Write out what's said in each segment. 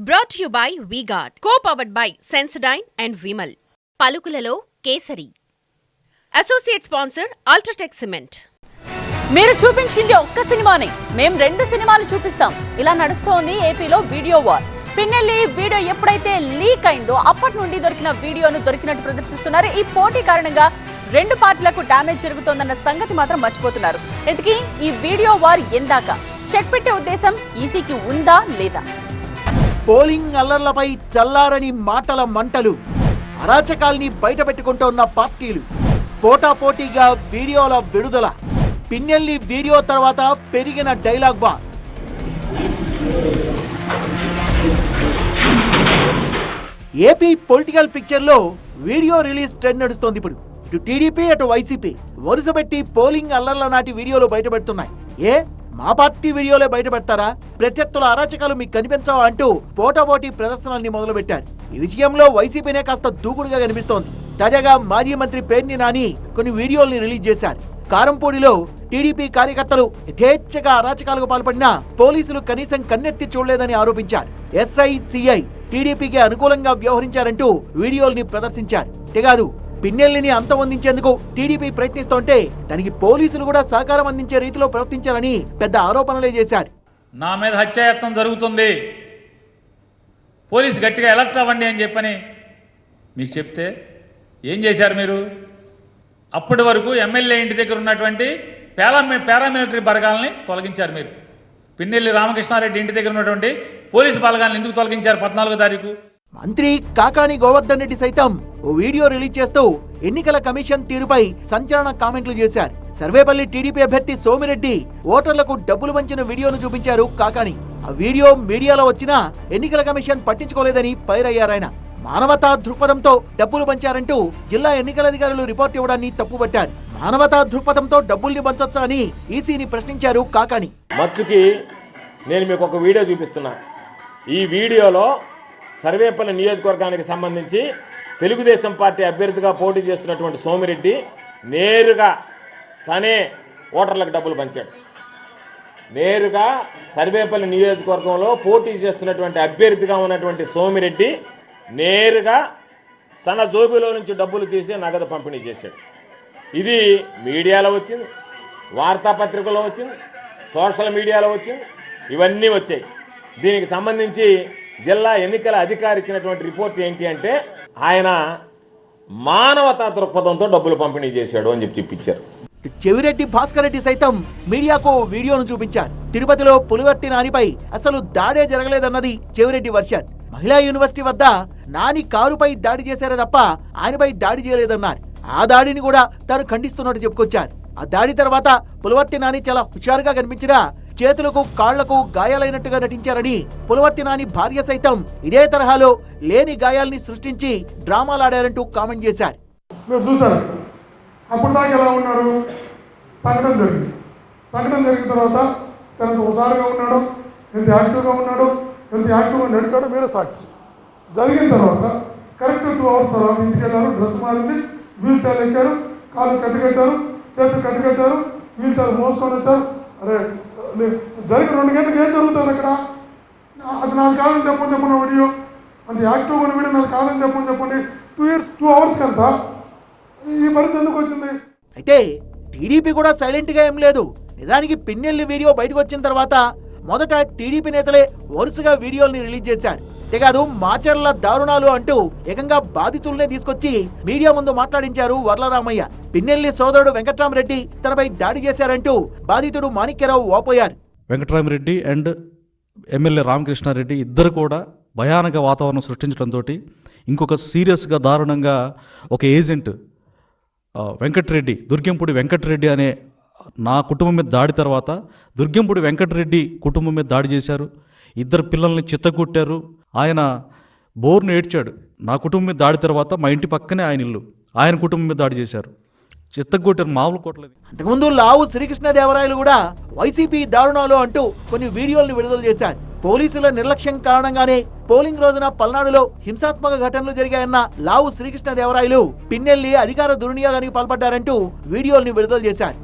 Brought to you by V-Guard, co-powered by Sensodyne and Vimal. పలుకులలో కేసరి. Associate sponsor UltraTech cement. మీరు చూపించింది ఒక్క సినిమానే, మేము 2 సినిమాలు చూపిస్తాం. ఇలా నడుస్తోంది ఏపీలో వీడియో వార్. పిన్నెల్లి వీడియో ఎప్పుడైతే లీక్ అయిందో అప్పటి నుండి దొరికిన వీడియోను దొరికినట్టు ప్రదర్శిస్తున్నారు. ఈ పోటీ కారణంగా 2 పార్టీలకు డ్యామేజ్ జరుగుతోందన్న సంగతి మాత్రం మర్చిపోతున్నారు. ఇంతకీ ఈ వీడియో వార్ ఎందాక చెక్ పెట్టే ఉద్దేశం ఈసీకి ఉందా లేదా? పోలింగ్ అల్లర్లపై చల్లారని మాటల మంటలు, అరాచకాల్ని బయటపెట్టుకుంటున్న పార్టీలు, పోటాపోటీగా వీడియోల విడుదల, పిన్నెల్లి వీడియో తర్వాత పెరిగిన డైలాగ్ బార్. ఏపీ పొలిటికల్ పిక్చర్లో వీడియో రిలీజ్ ట్రెండ్ నడుస్తోంది. ఇప్పుడు ఇటు టీడీపీ అటు వైసీపీ వరుసపెట్టి పోలింగ్ అల్లర్ల నాటి వీడియోలు బయటపెడుతున్నాయి. మా పార్టీ వీడియోలే బయట పెడతారా, ప్రత్యర్థుల అరాచకాలు మీకు కనిపించవా అంటూ పోటాపోటీ ప్రదర్శనల్ని మొదలుపెట్టారు. ఈ విషయంలో వైసీపీనే కాస్త దూకుడుగా కనిపిస్తోంది. తాజాగా మాజీ మంత్రి పేర్ని నాని కొన్ని వీడియోల్ని రిలీజ్ చేశారు. కారంపూడిలో టీడీపీ కార్యకర్తలు యథేచ్ఛగా అరాచకాలకు పాల్పడినా పోలీసులు కనీసం కన్నెత్తి చూడలేదని ఆరోపించారు. ఎస్ఐ, సిఐ టీడీపీకి అనుకూలంగా వ్యవహరించారంటూ వీడియోల్ని ప్రదర్శించారు. అంతేకాదు, పిన్నెల్లిని అంతమొందించేందుకు టీడీపీ ప్రయత్నిస్తోంటే దానికి పోలీసులు కూడా సహకారం అందించే రీతిలో ప్రవర్తించారని పెద్ద ఆరోపణలే చేశారు. నా మీద హత్యాయత్నం జరుగుతుంది, పోలీసు గట్టిగా అలర్ట్ అవ్వండి అని చెప్పని మీకు చెప్తే ఏం చేశారు మీరు? అప్పటి వరకు ఎమ్మెల్యే ఇంటి దగ్గర ఉన్నటువంటి పారామిలిటరీ బలగాల్ని తొలగించారు. మీరు పిన్నెల్లి రామకృష్ణారెడ్డి ఇంటి దగ్గర ఉన్నటువంటి పోలీసు బలగాల్ని ఎందుకు తొలగించారు? 14వ తారీఖు మంత్రి కాకాణి గోవర్ధన్ రెడ్డి సైతం ఓ వీడియో రిలీజ్ చేస్తూ ఎన్నికల కమిషన్ తీరుపై సంచలన కామెంట్లు చేశారు. సర్వేపల్లి టీడీపీ అభ్యర్థి సోమిరెడ్డి ఓటర్లకు డబ్బులు పంచిన వీడియోను చూపించారు కాకాణి. ఆ వీడియో మీడియాలో వచ్చినా ఎన్నికల కమిషన్ పట్టించుకోలేదని పైరయ్యారాయన. మానవతా దృక్పథంతో డబ్బులు పంచారంటూ జిల్లా ఎన్నికల అధికారులు రిపోర్ట్ ఇవ్వడాన్ని తప్పుపట్టారు. మానవతా దృక్పథంతో డబ్బుల్ని పంచొచ్చా అని ఈసీని ప్రశ్నించారు కాకాణి. మచ్చుకి నేను మీకు ఒక వీడియో చూపిస్తున్నా. ఈ వీడియోలో సర్వేపల్లి నియోజకవర్గానికి సంబంధించి తెలుగుదేశం పార్టీ అభ్యర్థిగా పోటీ చేస్తున్నటువంటి సోమిరెడ్డి నేరుగా తనే ఓటర్లకు డబ్బులు పంచాడు. నేరుగా సర్వేపల్లి నియోజకవర్గంలో పోటీ చేస్తున్నటువంటి అభ్యర్థిగా ఉన్నటువంటి సోమిరెడ్డి నేరుగా తన జోబులో నుంచి డబ్బులు తీసి నగదు పంపిణీ చేశాడు. ఇది మీడియాలో వచ్చింది, వార్తాపత్రికలో వచ్చింది, సోషల్ మీడియాలో వచ్చింది, ఇవన్నీ వచ్చాయి. దీనికి సంబంధించి జిల్లా ఎన్నికల అధికారి ఇచ్చినటువంటి రిపోర్ట్ ఏంటి అంటే ఆయన మానవతా దృక్పథంతో డబ్బులు పంపిణీ చేశాడు అని చెప్పించారు. చెవిరెడ్డి భాస్కర్ రెడ్డి సైతం మీడియాకు వీడియోను చూపించారు. తిరుపతిలో పులివర్తి నానిపై అసలు దాడే జరగలేదన్నది చెవిరెడ్డి వర్షన్. మహిళా యూనివర్సిటీ వద్ద నాని కారుపై దాడి చేశారే తప్ప ఆయనపై దాడి చేయలేదన్నారు. ఆ దాడిని కూడా తాను ఖండిస్తున్నట్టు చెప్పుకొచ్చారు. ఆ దాడి తర్వాత పులివర్తి నాని చాలా హుషారుగా కనిపించినా చేతులకు కాళ్లకు గాయాలైనట్టుగా నటించారని పులివర్తి నాని భార్య సైతం ఇదే తరహాలో లేని గాయాల్ని సృష్టించి డ్రామాలాడారంటూ కామెంట్ చేశారు. అప్పుడు దాకా ఎలా ఉన్నారు? సంఘటన జరిగిన తర్వాత ఎంత హుషారుగా ఉన్నాడో, ఎంత యాక్టివ్గా ఉన్నాడో, ఎంత యాక్టివ్గా నడిచాడో మీరే సాక్షి. జరిగిన తర్వాత కరెక్ట్ 2 అవర్స్ తర్వాత ఇంటికి వెళ్ళారు, డ్రెస్ మారింది, వీల్ చైర్ ఎక్కారు, కాళ్ళు కట్టుకట్టారు, చేతులు కట్టుకట్టారు, వీల్ చైర్ మోసుకొని వచ్చారు. అరే జరిగిన 2 గంటలకు ఏం జరుగుతుంది అక్కడ? అది నాకు కాదని చెప్పండి వీడియో, అంత యాక్టివ్గా ఉన్న వీడియో నాకు కాదని చెప్పండి. 2 అవర్స్కి అంతా ఈ పరిస్థితి ఎందుకు వచ్చింది? అయితే టీడీపీ కూడా సైలెంట్ గా ఏం లేదు. నిజానికి పిన్నెల్లి వీడియో బయటకు వచ్చిన తర్వాత మొదట టీడీపీ నేతలే వరుసగా వీడియోల్ని రిలీజ్ చేశారు. అంతేకాదు మాచర్ల దారుణాలు అంటూ ఏకంగా బాధితుల్నే తీసుకొచ్చి మీడియా ముందు మాట్లాడించారు వర్లరామయ్య. పిన్నెల్లి సోదరుడు వెంకట్రామరెడ్డి తనపై దాడి చేశారంటూ బాధితుడు మాణిక్యరావు వాపోయారు. వెంకట్రామరెడ్డి అండ్ ఎమ్మెల్యే రామకృష్ణారెడ్డి ఇద్దరు కూడా భయానక వాతావరణం సృష్టించడంతో ఇంకొక సీరియస్గా దారుణంగా ఒక ఏజెంట్ వెంకటరెడ్డి, దుర్గంపూడి వెంకటరెడ్డి అనే నా కుటుంబం మీద దాడి తర్వాత దుర్గంపూడి వెంకటరెడ్డి కుటుంబం మీద దాడి చేశారు. 2 పిల్లల్ని చిత్తగొట్టారు. ఆయన బోర్ను ఏడ్చాడు. నా కుటుంబం మీద దాడి తర్వాత మా ఇంటి పక్కనే ఆయన ఇల్లు, ఆయన కుటుంబం మీద దాడి చేశారు, చిత్తగొట్టారు, మామూలు కొట్టలేదు. అంతకుముందు లావు శ్రీకృష్ణదేవరాయలు కూడా వైసీపీ దారుణాలు అంటూ కొన్ని వీడియోల్ని విడుదల చేశారు. పోలీసుల నిర్లక్ష్యం కారణంగానే పోలింగ్ రోజున పల్నాడులో హింసాత్మక ఘటనలు జరిగాయన్న లావు శ్రీకృష్ణదేవరాయలు పిన్నెల్లి అధికార దుర్వినియోగానికి పాల్పడ్డారంటూ వీడియోల్ని విడుదల చేశారు.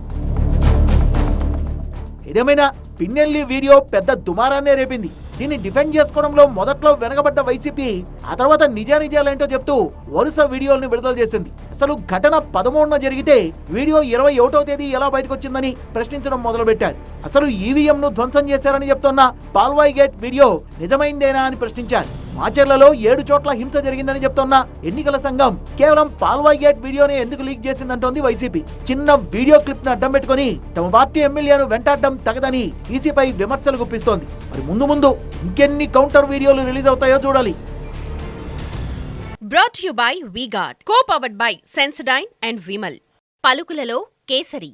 ఏదేమైనా పిన్నెల్లి వీడియో పెద్ద దుమారాన్నే రేపింది. దీన్ని డిఫెండ్ చేసుకోవడంలో మొదట్లో వెనకబడ్డ వైసీపీ ఆ తర్వాత నిజాలేంటో చెప్తూ వరుస వీడియోలను విడుదల చేసింది. అసలు ఘటన 13న జరిగితే వీడియో 21వ తేదీ ఎలా బయటకు వచ్చిందని ప్రశ్నించడం మొదలుపెట్టారు. అసలు ఈవీఎంను ధ్వంసం చేశారని చెప్తున్న పాల్వాయి గేట్ వీడియో నిజమైందేనా అని ప్రశ్నించారు. మాచర్లలో 7 చోట్ల హింస జరిగిందని చెప్తున్న ఎన్నికల సంఘం కేవలం పాల్వాయి గేట్ వీడియోని ఎందుకు లీక్ చేసిందంటోంది వైసీపీ. చిన్న వీడియో క్లిప్ ను అడ్డం పెట్టుకుని తమ పార్టీ ఎమ్మెల్యేను వెంటాడడం తగదని ఈసీపై విమర్శలు గుప్పిస్తోంది. మరి ముందు ఇంకెన్ని కౌంటర్ వీడియోలు రిలీజ్ అవుతాయో చూడాలి. Brought to you by V-Guard, co-powered by Sensodyne and Vimal. పలుకులలో kesari.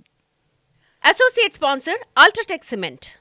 Associate sponsor Ultratech Cement.